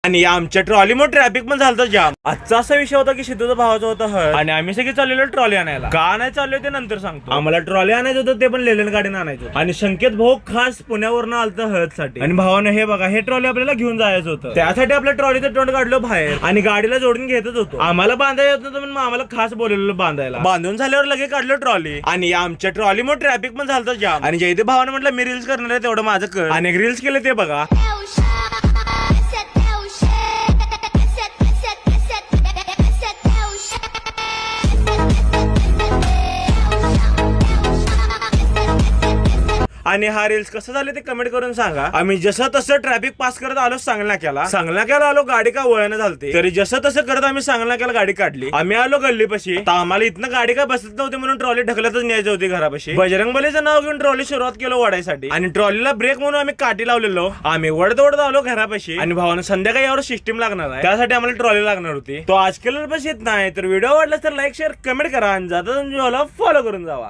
आणि आमच्या ट्रॉलीमुळे ट्रॅफिक पण झालं जाम. आजचा असा विषय होता की सिद्धूचा भावाचा होता हळद आणि आम्ही सगळे चाललेलो ट्रॉली आणायला. का नाही चाललो ते नंतर सांगतो. आम्हाला ट्रॉली आणायचं होतं ते पण लेलन गाडीनं आणायचं आणि संकेत भाऊ खास पुण्यावरून आलतं हळदसाठी. आणि भावानं हे बघा हे ट्रॉली आपल्याला घेऊन जायचं होतं. त्यासाठी आपल्या ट्रॉलीचं तोंड काढलं बाहेर आणि गाडीला जोडून घेतच होतो. आम्हाला बांधायला येत नव्हतं पण आम्हाला खास बोललेलं बांधायला. बांधून झाल्यावर लगेच काढलं ट्रॉली आणि आमच्या ट्रॉलीमुळे ट्रॅफिक पण झालं जाम. आणि जयदेव भावानं म्हटलं मी रील्स करणार आहे तेवढं माझं कर. आणि रील्स केले ते बघा. आणि हा रील्स कसं झालं ते कमेंट करून सांगा. आम्ही जसं तसं ट्रॅफिक पास करत आलो सांगण्याला आलो गाडी का वळण झालते तरी जसं तसं करत आम्ही सांगण्याला गाडी काढली. आम्ही आलो गल्लीपाशी तर आम्हाला इथनं गाडी का बसत नव्हती म्हणून ट्रॉली ढकलतच न्यायची होती घरापाशी. बजरंगबलीचं नाव घेऊन ट्रॉली सुरुवात केलं ओढायसाठी आणि ट्रॉलीला ब्रेक म्हणून आम्ही काठी लावलेलो. आम्ही वडत आलो घरापाशी आणि भावानं संध्याकाळी यावर सिस्टीम लागणार आहे त्यासाठी आम्हाला ट्रॉली लागणार होती. तो आज केलं बस येत नाही तर व्हिडिओ आवडला तर लाईक शेअर कमेंट करा आणि जाता फॉलो करून जावा.